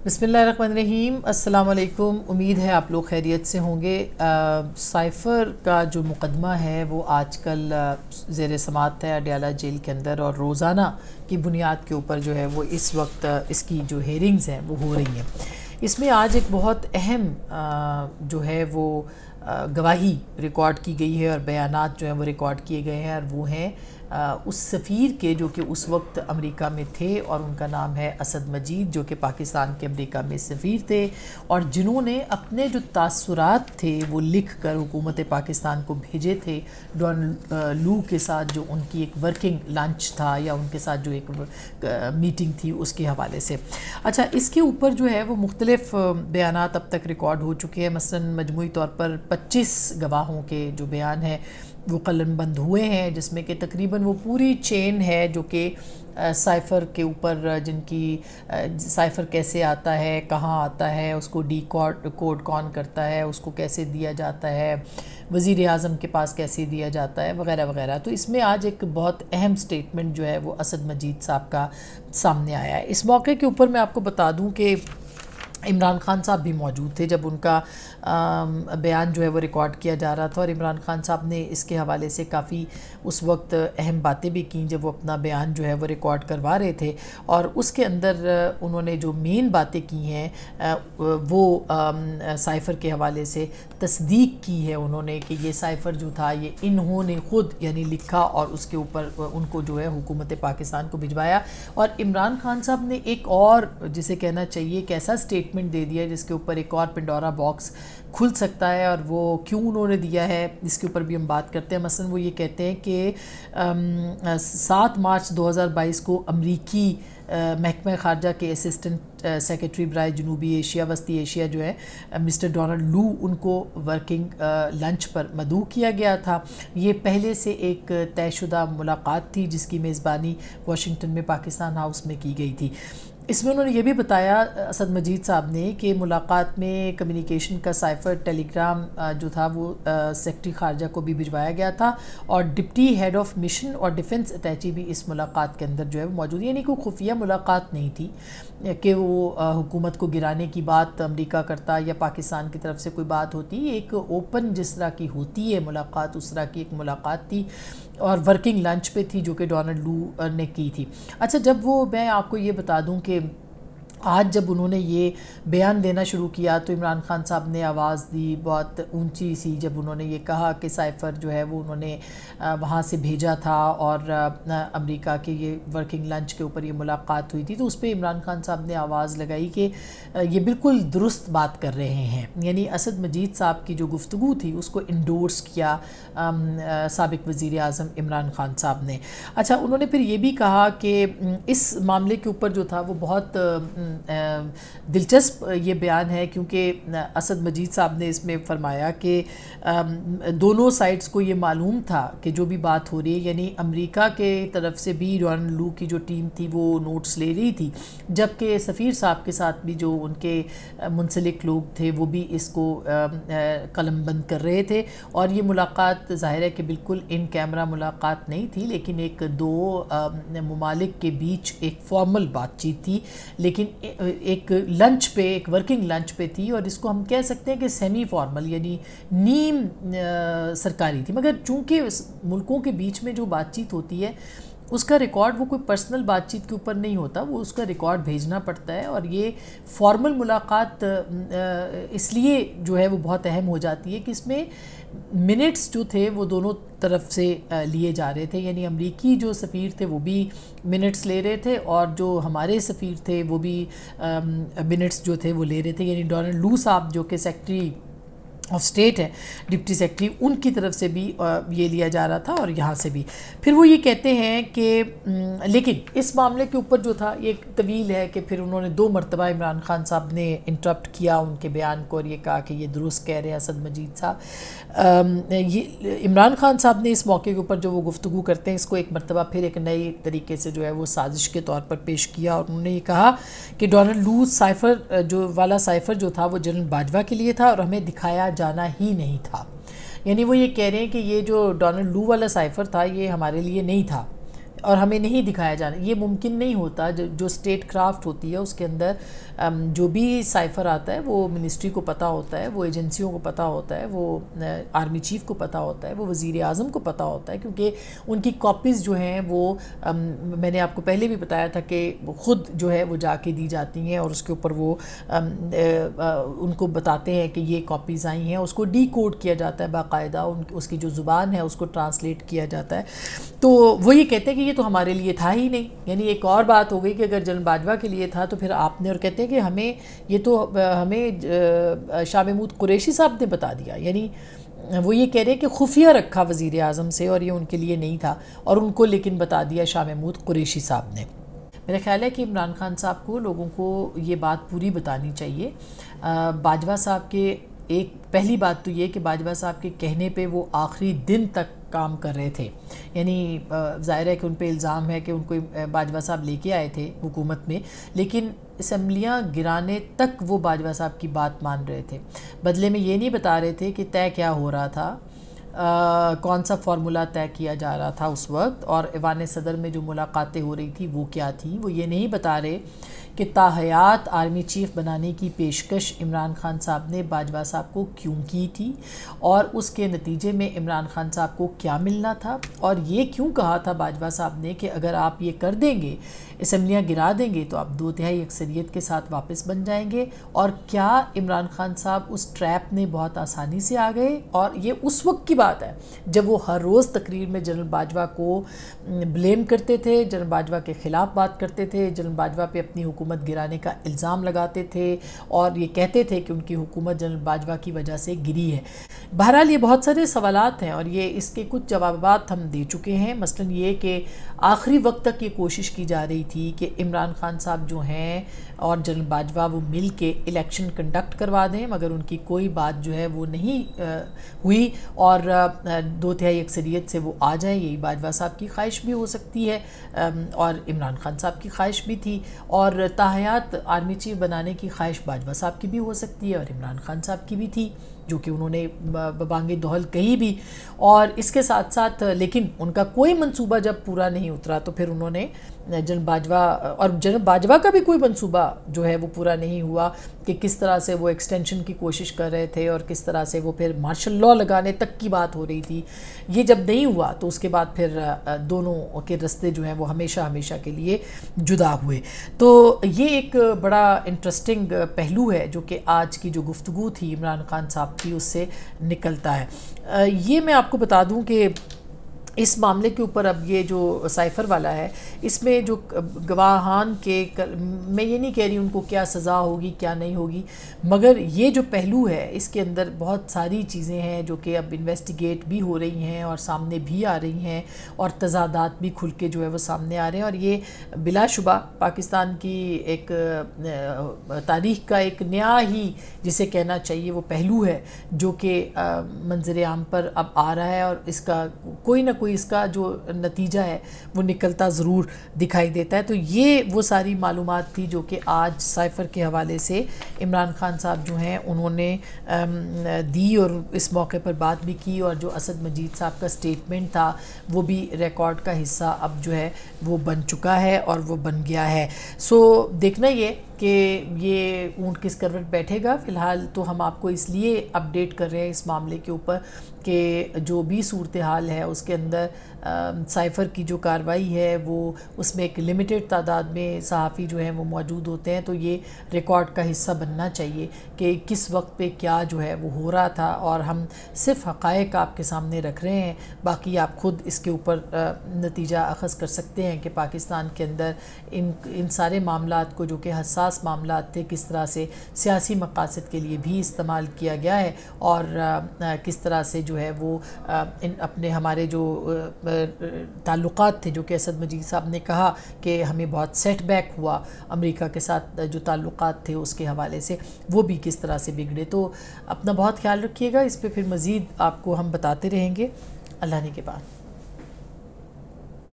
बिस्मिल्लाहिर्रहमानिर्रहीम। अस्सलाम वालेकुम। उम्मीद है आप लोग खैरियत से होंगे। साइफ़र का जो मुकदमा है वो आजकल ज़ेर समाअत है अडयाला जेल के अंदर, और रोज़ाना की बुनियाद के ऊपर जो है वो इस वक्त इसकी जो हेयरिंग्स हैं वो हो रही हैं। इसमें आज एक बहुत अहम जो है वो गवाही रिकॉर्ड की गई है और बयानात जो हैं वो रिकॉर्ड किए गए हैं, और वो हैं उस सफ़ीर के जो कि उस वक्त अमेरिका में थे, और उनका नाम है असद मजीद, जो कि पाकिस्तान के अमेरिका में सफ़ीर थे, और जिन्होंने अपने जो तासुरात थे वो लिख कर हुकूमत पाकिस्तान को भेजे थे डोनाल्ड लू के साथ, जो उनकी एक वर्किंग लंच था या उनके साथ जो एक मीटिंग थी उसके हवाले से। अच्छा, इसके ऊपर जो है वो मुख्तलिफ़ बयानात अब तक रिकॉर्ड हो चुके हैं। मसलन मजमूई तौर पर 25 गवाहों के जो बयान हैं वो कलमबंद हुए हैं, जिसमें कि तकरीबन वो पूरी चेन है जो कि साइफ़र के ऊपर, जिनकी साइफ़र कैसे आता है, कहाँ आता है, उसको कोड कौन करता है, उसको कैसे दिया जाता है, वज़ीर आज़म के पास कैसे दिया जाता है, वगैरह वगैरह। तो इसमें आज एक बहुत अहम स्टेटमेंट जो है वो असद मजीद साहब का सामने आया है। इस मौके के ऊपर मैं आपको बता दूं कि इमरान खान साहब भी मौजूद थे जब उनका बयान जो है वो रिकॉर्ड किया जा रहा था, और इमरान खान साहब ने इसके हवाले से काफ़ी उस वक्त अहम बातें भी की जब वो अपना बयान जो है वो रिकॉर्ड करवा रहे थे। और उसके अंदर उन्होंने जो मेन बातें की हैं वो साइफ़र के हवाले से तस्दीक की है उन्होंने कि ये साइफ़र जो था ये इन्होंने ख़ुद यानी लिखा और उसके ऊपर उनको जो है हुकूमत पाकिस्तान को भिजवाया। और इमरान खान साहब ने एक और, जिसे कहना चाहिए, एक ऐसा स्टेटमेंट दे दिया जिसके ऊपर एक और पिंडोरा बॉक्स खुल सकता है, और वो क्यों उन्होंने दिया है इसके ऊपर भी हम बात करते हैं। मसलन वो ये कहते हैं कि 7 मार्च 2022 को अमरीकी महकमा ख़ारजा के असिस्टेंट सेक्रेटरी बराए जनूबी एशिया वस्ती एशिया जो है मिस्टर डोनाल्ड लू, उनको वर्किंग लंच पर मदऊ किया गया था। ये पहले से एक तयशुदा मुलाकात थी जिसकी मेज़बानी वाशिंगटन में पाकिस्तान हाउस में की गई थी। इसमें उन्होंने ये भी बताया असद मजीद साहब ने कि मुलाकात में कम्युनिकेशन का साइफ़र टेलीग्राम जो था वो सेक्रेटरी ख़ारजा को भी भिजवाया गया था, और डिप्टी हेड ऑफ मिशन और डिफेंस अटैची भी इस मुलाकात के अंदर जो है वो मौजूद, यानी कोई खुफिया मुलाकात नहीं थी कि वो हुकूमत को गिराने की बात अमेरिका करता या पाकिस्तान की तरफ से कोई बात होती। एक ओपन जिस तरह की होती है मुलाकात, उस तरह की एक मुलाकात थी, और वर्किंग लंच पे थी जो कि डोनाल्ड लू ने की थी। अच्छा, जब वो, मैं आपको ये बता दूं कि आज जब उन्होंने ये बयान देना शुरू किया तो इमरान खान साहब ने आवाज़ दी बहुत ऊंची सी, जब उन्होंने ये कहा कि साइफ़र जो है वो उन्होंने वहाँ से भेजा था और अमेरिका के ये वर्किंग लंच के ऊपर ये मुलाकात हुई थी, तो उस पर इमरान खान साहब ने आवाज़ लगाई कि ये बिल्कुल दुरुस्त बात कर रहे हैं। यानी असद मजीद साहब की जो गुफ्तगू थी उसको इंडोर्स किया साबिक वज़ीर आज़म इमरान खान साहब ने। अच्छा, उन्होंने फिर ये भी कहा कि इस मामले के ऊपर जो था वो बहुत दिलचस्प ये बयान है, क्योंकि असद मजीद साहब ने इसमें फरमाया कि दोनों साइड्स को ये मालूम था कि जो भी बात हो रही है, यानी अमेरिका के तरफ से भी डोनाल्ड लू की जो टीम थी वो नोट्स ले रही थी, जबकि सफ़ीर साहब के साथ भी जो उनके मुंसलिक लोग थे वो भी इसको कलमबंद कर रहे थे। और ये मुलाकात ज़ाहिर है कि बिल्कुल इन कैमरा मुलाकात नहीं थी, लेकिन एक दो ममालिक के बीच एक फॉर्मल बातचीत थी, लेकिन एक लंच पे, एक वर्किंग लंच पे थी, और इसको हम कह सकते हैं कि सेमी फॉर्मल यानी नीम सरकारी थी। मगर चूंकि मुल्कों के बीच में जो बातचीत होती है उसका रिकॉर्ड वो कोई पर्सनल बातचीत के ऊपर नहीं होता, वो उसका रिकॉर्ड भेजना पड़ता है, और ये फॉर्मल मुलाकात इसलिए जो है वो बहुत अहम हो जाती है कि इसमें मिनट्स जो थे वो दोनों तरफ से लिए जा रहे थे, यानी अमरीकी जो सफ़ीर थे वो भी मिनट्स ले रहे थे, और जो हमारे सफ़ीर थे वो भी मिनट्स जो थे वो ले रहे थे। यानी डोनाल्ड लू साहब जो कि सेक्रेटरी ऑफ स्टेट है, डिप्टी सेक्रेटरी, उनकी तरफ से भी ये लिया जा रहा था और यहाँ से भी। फिर वो ये कहते हैं कि लेकिन इस मामले के ऊपर जो था ये एक तवील है कि फिर उन्होंने 2 मरतबा इमरान खान साहब ने इंटरप्ट किया उनके बयान को, और ये कहा कि ये दुरुस्त कह रहे हैं असद मजीद साहब। ये इमरान खान साहब ने इस मौके के ऊपर जो वो गुफ्तगू करते हैं इसको एक मरतबा फिर एक नए तरीके से जो है वो साजिश के तौर पर पेश किया, और उन्होंने ये कहा कि डोनाल्ड लू साइफ़र जो वाला साइफ़र जो था वो जनरल बाजवा के लिए था और हमें दिखाया जाना ही नहीं था। यानी वो ये कह रहे हैं कि ये जो डोनाल्ड लू वाला साइफ़र था ये हमारे लिए नहीं था, اور ہمیں نہیں دکھایا جانا. یہ ممکن نہیں ہوتا. جو اسٹیٹ کرافٹ ہوتی ہے اس کے اندر جو بھی سائفر آتا ہے وہ منسٹری کو پتہ ہوتا ہے, وہ ایجنسیوں کو پتہ ہوتا ہے, وہ آرمی چیف کو پتہ ہوتا ہے, وہ وزیر اعظم کو پتہ ہوتا ہے, کیونکہ ان کی کاپیز جو ہیں وہ میں نے آپ کو پہلے بھی بتایا تھا کہ خود جو ہے وہ جا کے دی جاتی ہیں اور اس کے اوپر وہ ان کو بتاتے ہیں کہ یہ کاپیز آئی ہیں, اس کو ڈی کوڈ کیا جاتا ہے باقاعدہ, اس کی جو زبان ہے اس کو ٹرانسلیٹ کیا جاتا ہے. تو وہ یہ کہتے ہیں کہ یہ تو ہمارے لیے تھا ہی نہیں. یعنی ایک اور بات ہو گئی کہ اگر جنرل باجوہ کے لیے تھا تو پھر آپ نے, اور کہتے ہیں کہ ہمیں یہ تو ہمیں شاہ محمود قریشی صاحب نے بتا دیا. یعنی وہ یہ کہہ رہے کہ خفیہ رکھا وزیر اعظم سے اور یہ ان کے لیے نہیں تھا, اور ان کو لیکن بتا دیا شاہ محمود قریشی صاحب نے. میرا خیال ہے کہ عمران خان صاحب کو لوگوں کو یہ بات پوری بتانی چاہیے. باجوہ صاحب کے پہلی بات تو یہ کہ باجوہ صاحب کے کہنے پہ وہ آخری دن تک کام کر رہے تھے. یعنی ظاہر ہے کہ ان پہ الزام ہے کہ ان کو باجوہ صاحب لے کے آئے تھے حکومت میں, لیکن اسمبلیاں گرانے تک وہ باجوہ صاحب کی بات مان رہے تھے. بدلے میں یہ نہیں بتا رہے تھے کہ طے کیا ہو رہا تھا, کون سا فارمولا طے کیا جا رہا تھا اس وقت, اور ایوان صدر میں جو ملاقاتیں ہو رہی تھی وہ کیا تھی. وہ یہ نہیں بتا رہے کہ تاحیات آرمی چیف بنانے کی پیشکش عمران خان صاحب نے باجوہ صاحب کو کیوں کی تھی, اور اس کے نتیجے میں عمران خان صاحب کو کیا ملنا تھا, اور یہ کیوں کہا تھا باجوہ صاحب نے کہ اگر آپ یہ کر دیں گے, اسمبلیاں گرا دیں گے, تو آپ 2/3 اکثریت کے ساتھ واپس بن جائیں گے. اور کیا عمران خان صاحب اس ٹریپ میں بہت آسانی سے آ گئے. اور یہ اس وقت کی بات ہے جب وہ ہر روز تقریر میں جنرل باجوہ کو بلیم کرتے تھے, جنرل باجوہ کے خلاف بات کرتے تھے, جنرل باجوہ پہ اپنی حکومت گرانے کا الزام لگاتے تھے, اور یہ کہتے تھے کہ ان کی حکومت جنرل باجوہ کی وجہ سے گری ہے. بہرحال یہ بہت سارے سوالات ہیں اور یہ اس کے کچھ جوابات ہم دے چکے ہیں. مثلا یہ کہ آخری وقت تک یہ کوشش کی جا رہی تھی کہ عمران خان صاحب جو ہیں اور جنرل باجوہ وہ مل کے الیکشن کنڈکٹ کروا دیں, مگر ان کی کوئی بات جو ہے وہ نہیں ہوئی, اور 2/3 اکثریت سے وہ آ جائیں. یہی باجوہ صاحب کی خواہش بھی ہو سکتی ہے اور عمران خان صاحب کی خواہش بھی تھی, اور تاحیات آرمی چیف بنانے کی خواہش باجوہ صاحب کی بھی ہو سکتی ہے اور عمران خان صاحب کی بھی تھی, جو کہ انہوں نے ببانگ دہل کہی بھی. اور اس کے ساتھ ساتھ لیکن ان کا کوئی منصوبہ جب پورا نہیں اترا تو پھر انہوں نے جنرل باجوہ, اور جنرل باجوہ کا بھی کوئی منصوبہ جو ہے وہ پورا نہیں ہوا کہ کس طرح سے وہ ایکسٹینشن کی کوشش کر رہے تھے اور کس طرح سے وہ پھر مارشل لاء لگانے تک کی بات ہو رہی تھی. یہ جب نہیں ہوا تو اس کے بعد پھر دونوں کے رستے جو ہیں وہ ہمیشہ ہمیشہ کے لیے جدا ہوئے. تو یہ ایک بڑا انٹرسٹنگ پہلو ہے جو کہ آج کی جو گفتگو تھی عمران خان صاحب کی اس سے نکلتا ہے. یہ میں آپ کو بتا دوں کہ اس معاملے کے اوپر اب یہ جو سائفر والا ہے, اس میں جو گواہان کے, میں یہ نہیں کہہ رہی ان کو کیا سزا ہوگی کیا نہیں ہوگی, مگر یہ جو پہلو ہے اس کے اندر بہت ساری چیزیں ہیں جو کہ اب انویسٹیگیٹ بھی ہو رہی ہیں اور سامنے بھی آ رہی ہیں, اور تضادات بھی کھل کے جو ہے وہ سامنے آ رہے ہیں. اور یہ بلا شبہ پاکستان کی ایک تاریخ کا ایک نیا ہی جسے کہنا چاہیے وہ پہلو ہے جو کہ منظر عام پر اب آ رہا ہے, اور اس کا کوئی نہ کوئی اس کا جو نتیجہ ہے وہ نکلتا ضرور دکھائی دیتا ہے. تو یہ وہ ساری معلومات تھی جو کہ آج سائفر کے حوالے سے عمران خان صاحب جو ہیں انہوں نے دی, اور اس موقع پر بات بھی کی, اور جو اسد مجید صاحب کا سٹیٹمنٹ تھا وہ بھی ریکارڈ کا حصہ اب جو ہے وہ بن چکا ہے اور وہ بن گیا ہے. سو دیکھنا یہ کہ یہ اونٹ کس کروٹ بیٹھے گا. فی الحال تو ہم آپ کو اس لیے اپڈیٹ کر رہے ہیں اس معاملے کے اوپر کہ جو بھی صورتحال ہے اس کے اندر سائفر کی جو کارروائی ہے وہ اس میں ایک لمیٹڈ تعداد میں صحافی جو ہیں وہ موجود ہوتے ہیں, تو یہ ریکارڈ کا حصہ بننا چاہیے کہ کس وقت پہ کیا جو ہے وہ ہو رہا تھا, اور ہم صرف حقائق آپ کے سامنے رکھ رہے ہیں. باقی آپ خود اس کے اوپر نتیجہ اخذ کر سکتے ہیں کہ پاکستان کے اندر ان سارے معاملات کو جو کہ حساس معاملات تھے کس طرح سے سیاسی مقاصد کے لیے بھی استعمال کیا گیا ہے, اور کس طرح سے جو ہے وہ اپنے ہمارے جو تعلقات تھے, جو کہ اسد مجید صاحب نے کہا کہ ہمیں بہت سیٹ بیک ہوا امریکہ کے ساتھ جو تعلقات تھے اس کے حوالے سے, وہ بھی کس طرح سے بگڑے. تو اپنا بہت خیال رکھیے گا, اس پہ پھر مزید آپ کو ہم بتاتے رہیں گے. اللہ نے کے بعد.